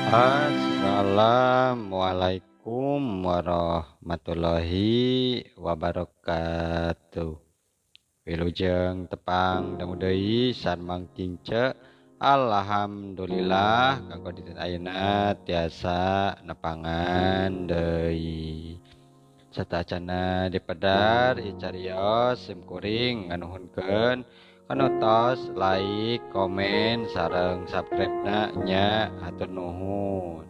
Assalamualaikum warahmatullahi wabarakatuh. Wilujeng tepang damudai sarmang kince. Alhamdulillah kanggo dinten ayeuna tiasa nepangan deui. Satacana dipedar icarios simkuring nganuhunkeun kanotos like komen sareng subscribe nya hatur nuhun.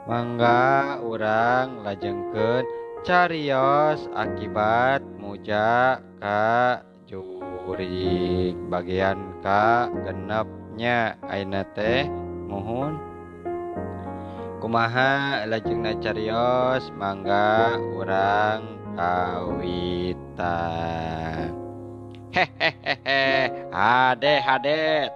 Mangga urang lajengkeun carios akibat muja ka jurig bagian ka genepnya ayeuna teh muhun. Kumaha lajengna carios mangga urang kawitan. Hehehe, hade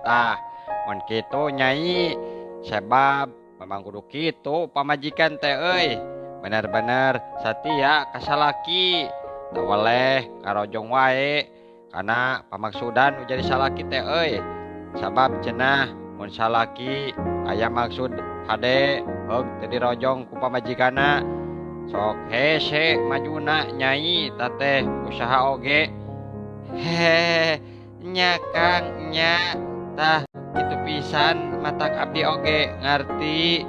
tah mun kitu nyai sebab memang kudu kitu pamajikan teh euy. Bener-bener satia ka salaki, teu weleh karojong wae kana pamaksudan jadi salaki teh euy. Sabab cenah mun salaki aya maksud hade heug teu dirojong ku pamajikanna sok hese majuna nyai tateh usaha oge. Hehehe, nya Kang nya tah kitu pisan matak abdi oge ngarti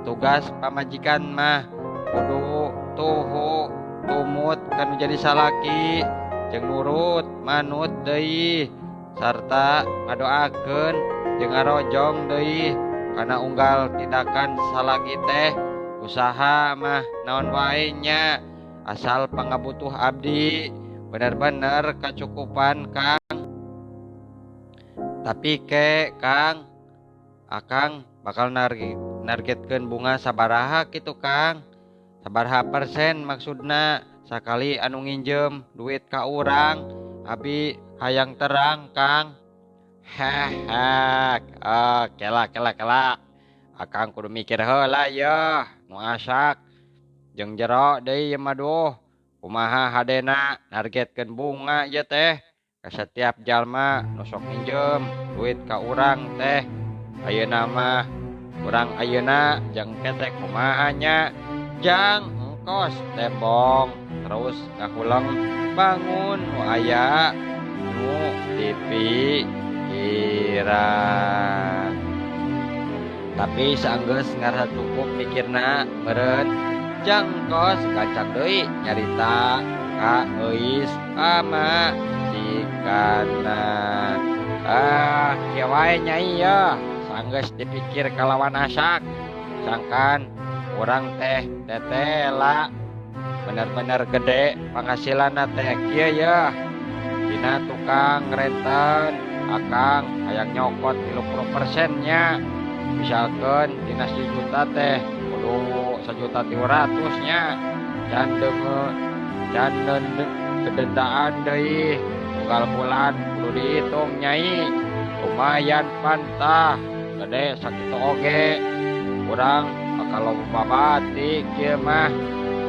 tugas pamajikan mah kudu tuhu tumut kan jadi salaki jeung nurut manut deui sarta ngadoakeun jeung ngarojong deui kana unggal tindakan salaki teh usaha mah naon wae nya asal pangabutuh abdi bener-bener kacukupan Kang. Tapi ke Kang, Akang bakal nargetkeun bunga sabaraha kitu Kang? Sabaraha persen maksudna sakali anu nginjem duit ka urang abi hayang terang Kang. Heh, kela. Akang kudu mikir heula yeuh nu asak jeung jero deui mah duh. Kumaha hadena nargetkeun bunga ieu teh ka setiap jalma nu sok minjem duit ka urang teh. Ayeuna mah urang ayeuna jang ketek kumaha nya jang engkos tembong terus ngahuleng bangun nu aya nu dipikiran. Tapi saenggeus ngarasa cukup mikirna meureun jangkos kacang deui nyarita ka euis ama jikana. Kieu wae nyai yeuh saenggeus dipikir kalawan asak sangkan urang teh tetela bener-bener gede penghasilanna teh kieu yeuh dina tukang renten Akang hayang nyokot 30% nya misalkeun dina 1 juta teh kudu 1.300.000 nya dan kedendaan deui tunggal bulan kudu dihitung nyai lumayan pantah gede sakitu oge urang bakal loba batik kieu mah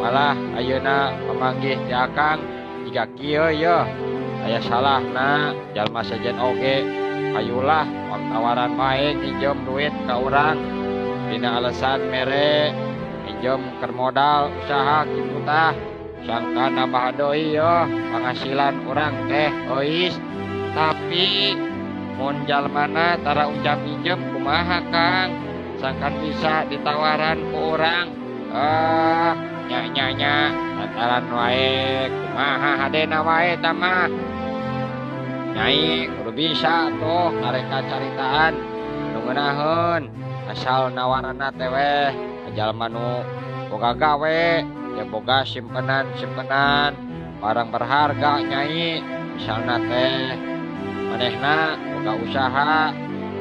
malah ayeuna pamanggih ti Akang jika kieu yeuh aya salahna jalma sejen oge ayulah uang tawaran bae nginjem duit ka urang dina alasan mere minjem keur modal usaha kitu tah sangka nambah deui yeuh penghasilan urang teh euis. Tapi mun jalmana tara ucap minjem kumaha Kang sangkan bisa ditawaran ku urang nya lantaran wae kumaha hadena wae tah mah nyai kudu bisa tuh ngareka caritaan nu ngeunaheun asal nawaranna teh weh jalma nu boga gawe ya boga simpenan barang berharga nyai misalna teh manehna boga usaha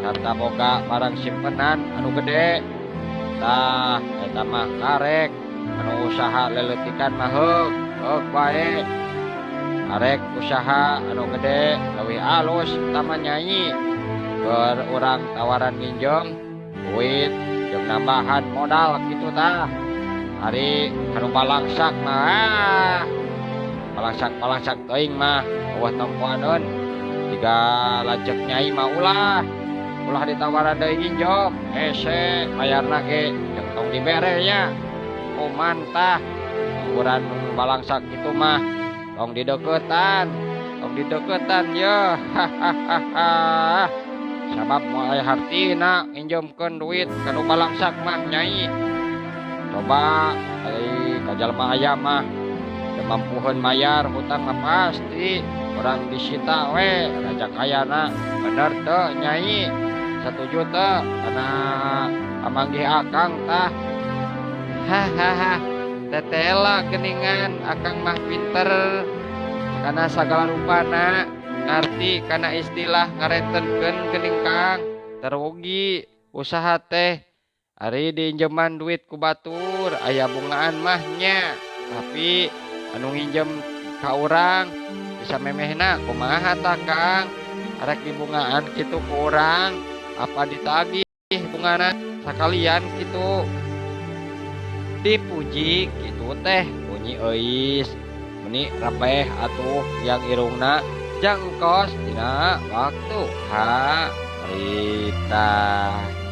sarta boga barang simpenan anu gede tah eta mah karek anu usaha leleutikan mah heug bae arek usaha anu gede leuwih alus tama nyai keur urang tawaran minjem duit jeung nambahan modal kitu tah hari anu balangsak mah balangsak teuing mah eueuh tempoaneun jiga lajek nyai mah ulah ulah ditawaran deui nginjem hese bayarna ge jeung tong dibere nya kuman tah ukuran balangsak kitu mah tong dideketan ya hahaha sabab moal hartina nginjemkeun duit kanu balangsak mah nyai coba kajalma aya mah teu mampuheun mayar hutang mah pasti urang disita we raja kayana bener teu nyai setuju teu kana pamanggih akang tah hahaha tetela geningan akang mah pinter kana sagala rupana ngarti kana istilah ngarentenkeun geuning kang terugi usaha teh ari diinjeman duit ku batur aya bungaan mah nya tapi anu nginjem ka urang bisa memehna kumaha tah kang arek dibungaan kitu ku urang apa ditagih bungana sakalian kitu dipuji kitu teh bunyi euis meni rapeh atuh yang irungna jangkos dina waktu harita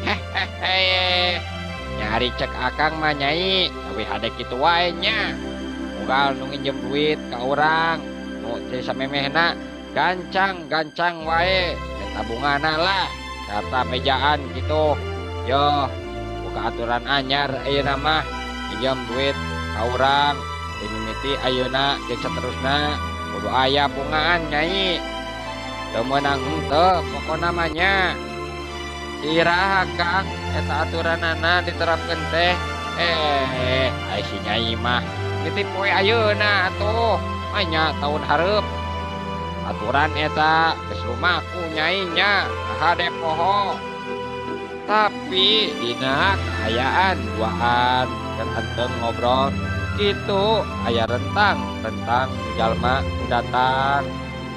hehehe nyari cek akang mah nyai tapi hadek kitu wae nya unggal nu nginjem duit ka urang nu teu samemehna gancang wae eta bungana lah kata mejaan gitu yo buka aturan anyar ayeuna mah pinjam duit ka urang dimimiti ayeuna jeung saterusna kudu aya bungaan nyai teu meunang henteu pokona mah nya iraha kang eta aturanana diterapkeun teh ai si nyai mah ditipu we ayeuna atuh nya tahun hareup aturan eta geus lumaku nyai nya hade poho tapi dina kaayaan duaan keur henteu ngobrol kitu aya rentang jalma datang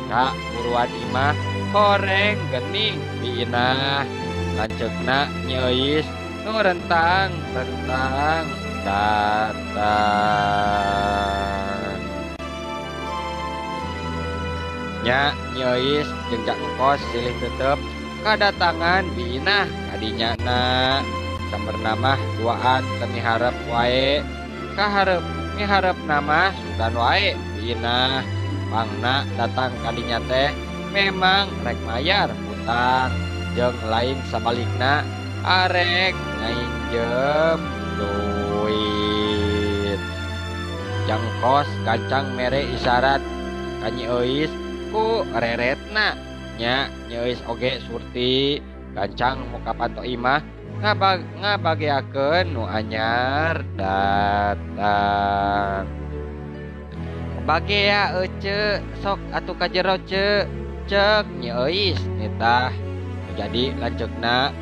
ka buruan imah horeng geuning biinah lanceukna nyeuis nu rentang datang nya nyeuis jeung jangkos silih tetep kadatangan biinah kadinyana samberna mah duaan teu miharep wae kaharep miharep nama sugan wae biinah pangna datang kadinya teh memang rek mayar hutang jeung lain sabalikna arek ngainjem duit jangkos gancang mere isyarat ka Nyi Euis ku reretna nya Nyi Euis oge surti gancang muka panto imah ngabagiakeun nu anyar datang bagea ece sok atuh ka jero cek Nyi Euis nitah jadi lanceukna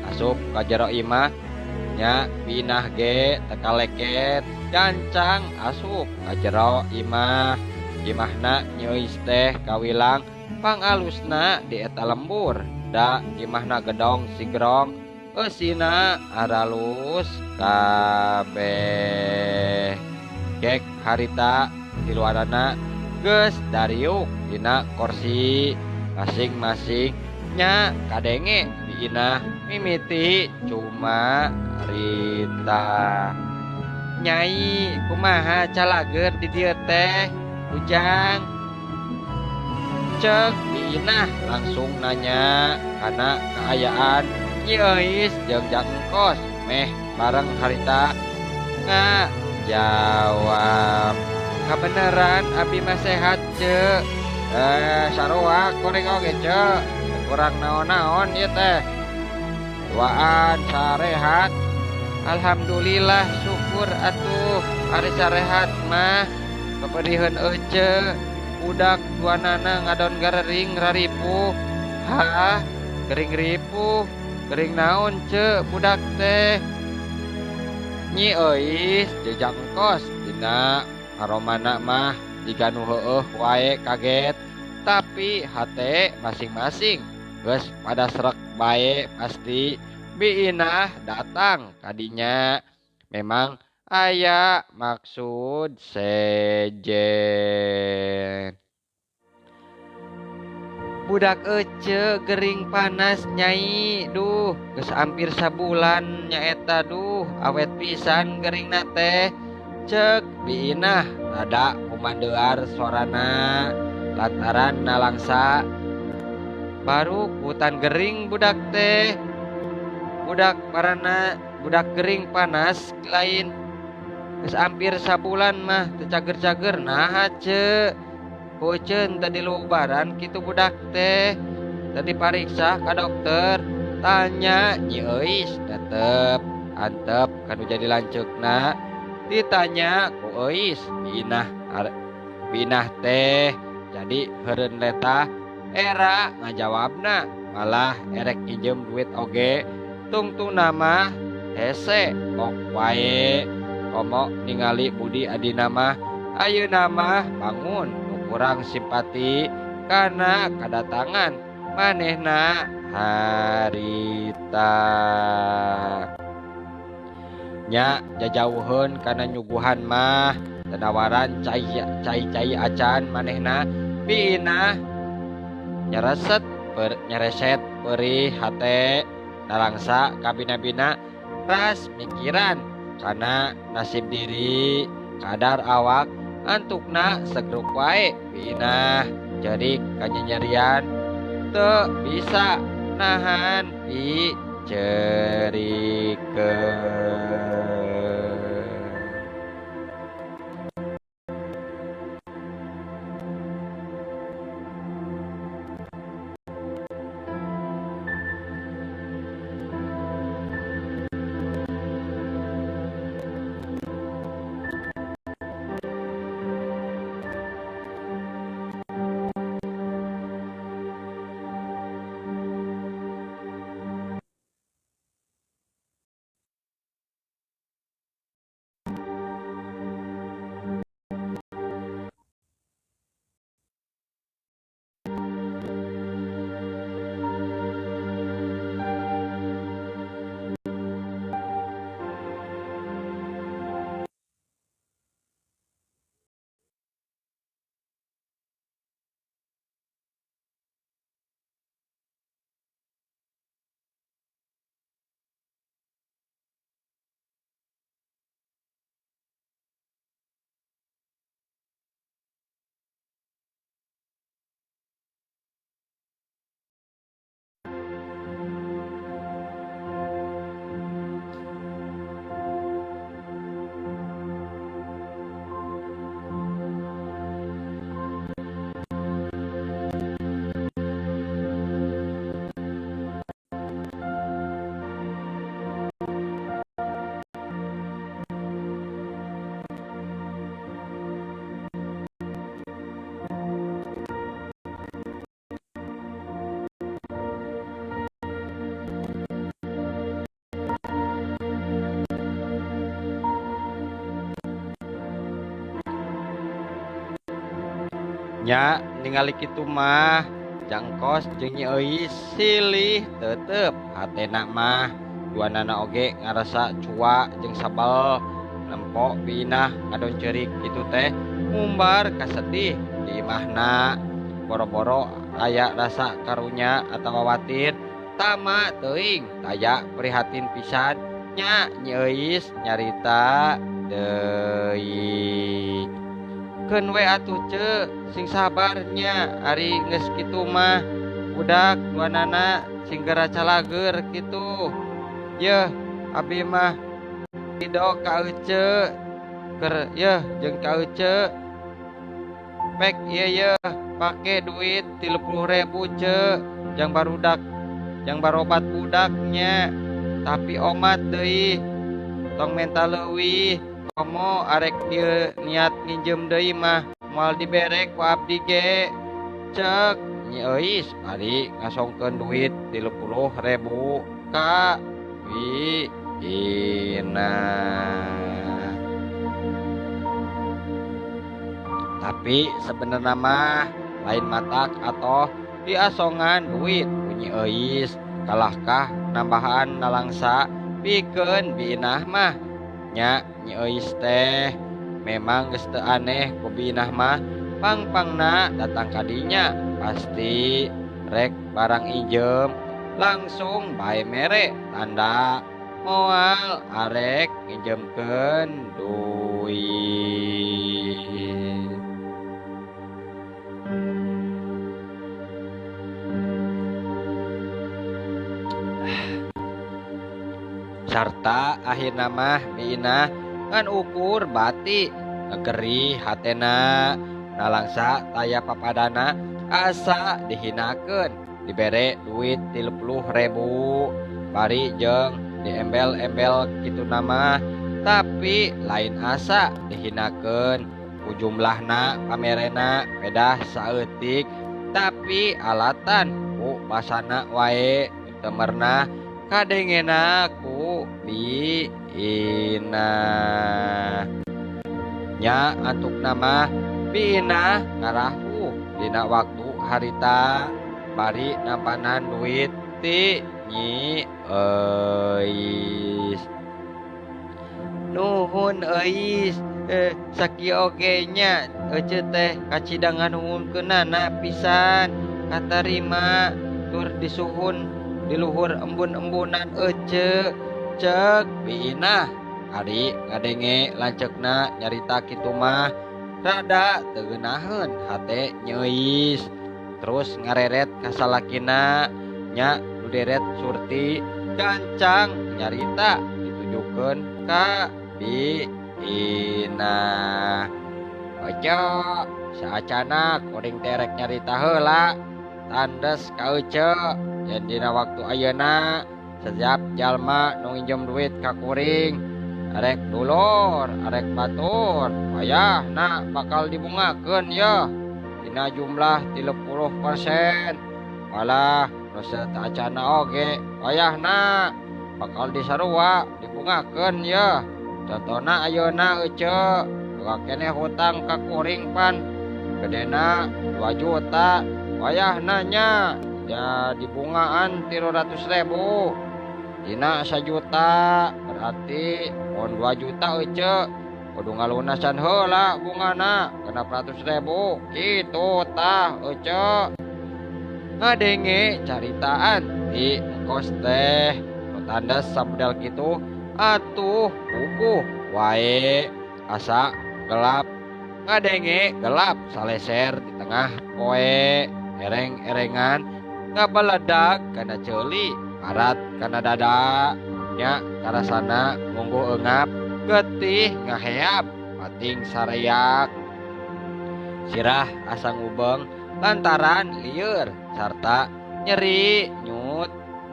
asup ka jero imah nya binah ge teka leket gancang asup ka jero imahna Nyi Euis teh kawilang pangalusna di eta lembur da imahna gedong sigrong eusina aralus kabeh kek harita di luarana geus dariuk dina kursi masing-masing nya kadenge biinah mimiti cuma rita nyai kumaha calageur di dieu teh ujang cek biinah langsung nanya kana kaayaan Nyi Euis jeung jangkos meh bareng harita jawab kabeneran abi mah sehat ceu sarua kuring oge ceu kurang naon-naon ieu teh duaan sarehat alhamdulillah syukur atuh ari sarehat mah kepediheun euceu budak duanana ngadon garering raripuh gering ripuh gering naon ceu budak teh Nyi Euis jeung jangkos dina aromana mah jiga nu heueuh wae kaget tapi hate masing-masing geus pada srek bae pasti biinah datang kadinya memang aya maksud sejen budak ece gering panas Nyai. Duh geus hampir sabulan nyaeta. Duh awet pisan gering teh. Cek biinah rada kumandear suarana lantaran nalangsa baru hutan gering budak teh. Budak parana budak gering panas lain geus hampir sabulan mah teu cager-cager nah ce. Boceun tadi lubaran kitu budak teh. Tadi pariksa ka dokter, tanya Nyi Euis tetep antep kanu jadi lanceukna. Ditanya ku Euis binah teh jadi heureun letah. Era ngajawabna malah erek injem duit oge. Tungtung nama hese kok wae komo ningali budi adina mah. Ayeuna mah bangun kurang simpati karena kedatangan manehna harita. Nya jajauheun kana nyuguhan mah tenawaran cai acan manehna biina nyereset nyereset perih hate nalangsa kabina-bina ras mikiran karena nasib diri kadar awak antukna segruk wae binah jadi kanyanyerian teu bisa nahan picerikeun. Nya ningali kitu mah jangkos jeung Nyi Euis silih tetep hatena mah duanana oge ngarasa cua jeung sabal nempo binah ngadon ceurik kitu teh ngumbar kasedih di imahna. Boro-boro aya rasa karunya atawa watir tama teuing taya prihatin pisan. Nya Nyi Euis nyarita deui. Keun we atuh ce sing sabarnya ari geus kitu mah budak duanana sing gara calager kitu. Yeuh abi mah ridho ka ece keur yeuh jeung ka ece pek ieu pake duit 30.000 ce jang barudak jang barobat budaknya tapi omat deui tong mental leuwih. Komo arek dia niat nginjem deui mah moal diberek ku abdi ge. Cek Nyi Euis bari ngasongkeun duit 30.000 ka Wina. Tapi sebenarnya mah lain matak atau diasongan duit ku Nyi Euis kalahkah nambahan nalangsa pikeun binah mah. Nya Nyi Euis teh memang geus teu aneh ku binah mah pang-pangna datang kadinya pasti rek barang injem langsung bae mere tanda moal arek injemkeun duit. Sarta akhirna mah bina ngan ukur bati ngegeri hatena nalangsa taya papadana asa dihinakeun dibere duit 30.000 bari jeung diembel-embel kitu nama tapi lain asa dihinakeun ku jumlahna pamerena pedah saeutik tapi alatan ku basana wae temerna kadengena ku biina nya antuk nama biina ngarahu dina waktu harita bari nampanan duit ti nyi euis nuhun euis sakieu oge nya ece teh kacidangan nuhunkeunana pisan katarima tur disuhun di luhur embun-embunan ece cek biina ari ngadenge lanceukna nyarita kitu mah rada teu geunaheun hate nyeuis terus ngareret ka salakina nya nu deret surti gancang nyarita ditujukeun ka biina ojo saacana kuring terek nyarita heula tandes ka ece yen dina waktu ayeuna setiap jalma nu nginjem duit ka kuring arek dulur arek batur wayahna bakal dibungakeun ya dina jumlah 30% malah nu saacana oge wayahna bakal disarua dibungakeun ya contona ayeuna ece boga keneh hutang ka kuring pan gedena 2 juta wayahna nya jadi bungaan 300.000 dina 1 juta berarti mun 2 juta ece kudu ngalunasan heula bungana genep 100.000 kitu tah ece ngadenge caritaan di kos teh nu tandas sabdal kitu atuh puguh wae asa gelap ngadenge gelap saleser di tengah poe ereng-erengan ngabaladak kana ceuli parat kana dada nya karasana munggu eungap getih ngaheap pating sareyak sirah asa ngubeng lantaran lieur sarta nyeri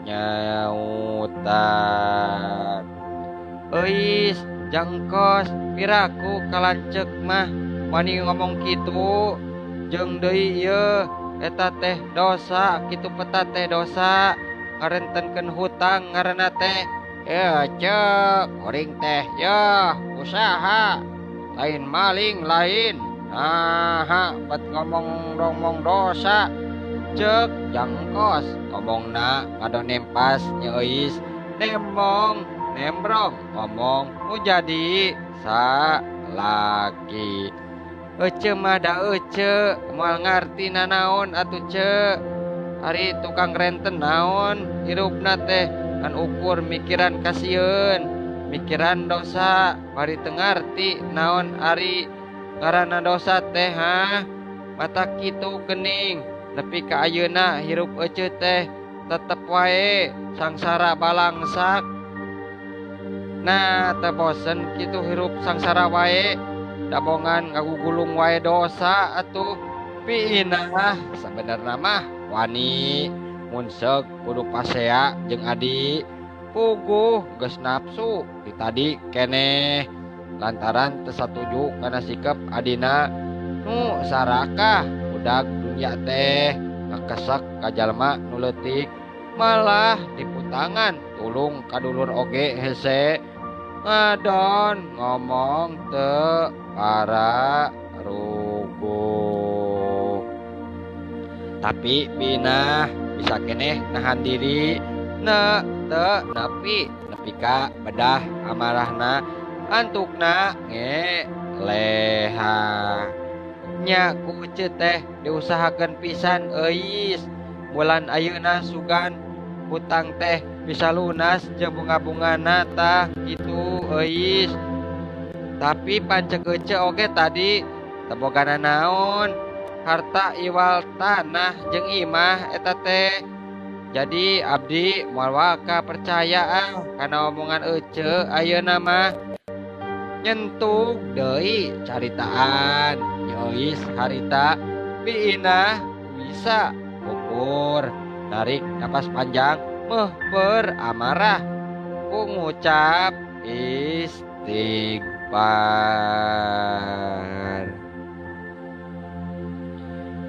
nyautan euis jangkos piraku kalancek mah wani ngomong kitu jeung deui ieu eta teh dosa kitu peta teh dosa ngarentenkeun hutang ngaranna teh cek kuring teh usaha lain maling lain bet ngomong dosa cek jangkos ngomongna ngadonempas nyeuis nembrong ngomong jadi salaki ece mah da ece moal ngarti nanaon atuh ce ari tukang renten naon hirupna teh kan ukur mikiran kasieun mikiran dosa bari teu ngarti naon ari ngaranna dosa teh mata kitu geuning nepi ka ayeuna hirup ece teh tetep wae sangsara balangsak nah teu bosen kitu hirup sangsara wae dabongan ngagugulung wae dosa atuh piinah sabenerna mah wani mun seuk kudu pasea jeung adi puguh geus nafsu di tadi keneh lantaran teu satuju kana sikep adina nu sarakah budak dunya teh ngakesek ka jalma nu leutik malah diputangan tulung kadulur oge hese ngadon ngomong teu para ruguh tapi pinah bisa keneh nahan diri nepi ka bedah amarahna antukna ngeleha nya ku teh diusahakeun pisan euis bulan ayeuna sugan hutang teh bisa lunas jeung bunga-bungana tah kitu euis. Tapi pancek ece oge tadi tebogana naon harta iwal tanah jeung imah eta teh. Jadi abdi moal waka percaya kana omongan ece ayeuna mah nyentuh deui caritaan euis harita biinah bisa ukur narik napas panjang beramarah ku ngucap istighfar.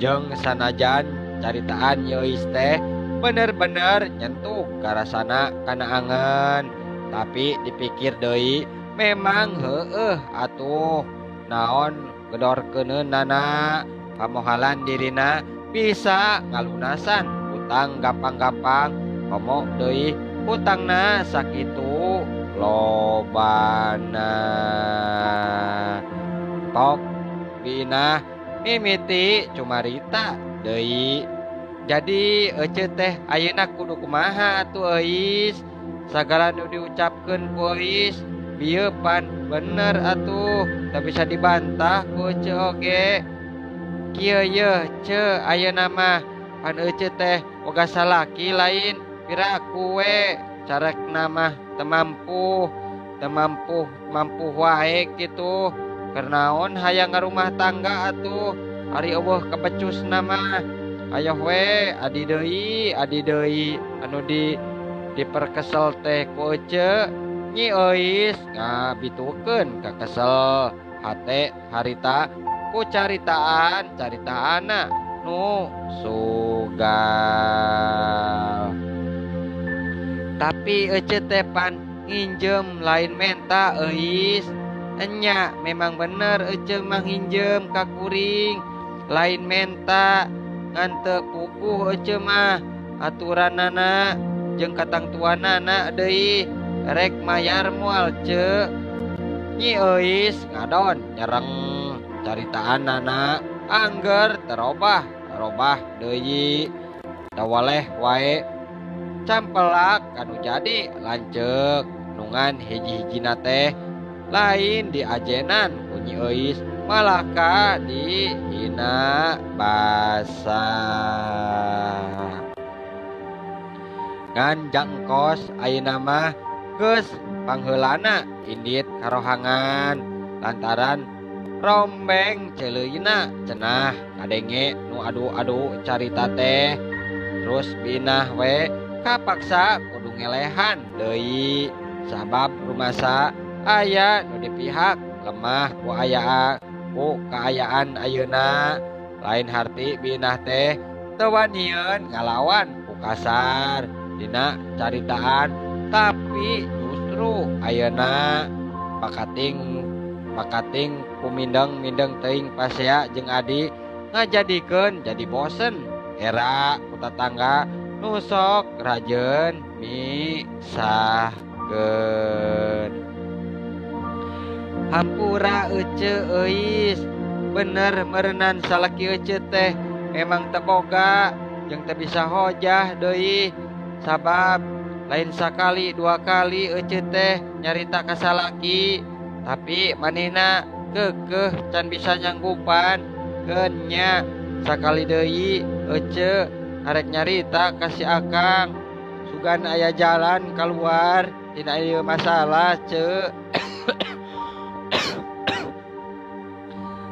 Jeung sanajan caritaan euis teh bener-bener nyentuh karasana kana angen, tapi dipikir deui memang heueuh atuh naon gedorkeunana pamohalan dirina bisa ngalunasan hutang gampang-gampang. Komo deui hutangna sakitu lobana. Tok bina mimiti cumarita deui. Jadi ece teh ayeuna kudu kumaha atuh euis? Sagala nu diucapkeun ku euis bieu pan bener atuh, teu bisa dibantah ku ece oge. Kieu yeuh ce ayeuna mah pan ece teh boga salaki lain piraku we carekna mah teu mampu wae kitu. Kernaon hayang ngarumah tangga atuh ari eueuh kabecusna mah. Ayo we adi deui anu diperkesel teh ku ece nyi euis ngabitukeun ka kesel hate harita ku caritaana nu sugal. Tapi ece teh pan nginjem lain menta euis. Enya memang bener ece mah nginjem ka kuring lain menta ngan teu pupuh ece mah aturanana jeung katangtuanana deui rek mayar moal ce. Nyi euis ngadon nyereng caritaanana angger terobah deui tawaleh wae campelak anu jadi lanceuk nungan hiji-hijina teh lain diajenan ku Nyi Euis malah ka dihina basa. Ngan jangkos ayeuna mah geus pangheulana indit karohangan lantaran rombeng celeuyna cenah ngadenge nu adu-adu carita teh. Terus binah we kapaksa kudu ngelehan deui sabab rumasa aya nu di pihak lemah ku kaayaan ayeuna. Lain harti binah teh teu wanieun ngalawan ku kasar dina caritaan, tapi justru ayeuna pakating ku mindeng teuing pasea jeung adi ngajadikeun jadi bosen era ku tatangga nu sok rajeun misahkeun. Hampura ece euis bener meureunan salaki ece teh memang teu boga jeung teu bisa hojah deui sabab lain sakali dua kali ece teh nyarita ka salaki tapi manehna keukeuh can bisa nyanggupan keun nya. Sakali deui ece arek nyarita ka si akang sugan aya jalan keluar tina ieu masalah ce.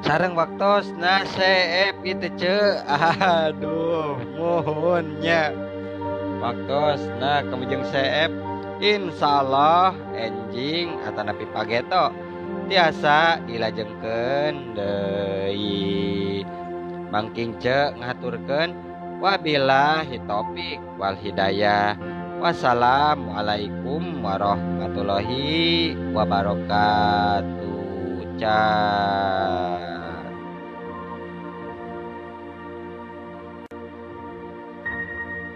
Sareng waktosna seep kitu ce. Aduh mohonnya waktosna kamujeng seep insyaallah enjing atanapi pageto tiasa dilajengkeun deui. Mangking ce ngaturkeun wabillahi taufik wal hidayah. Wassalamualaikum warahmatullahi wabarakatuh. Cah.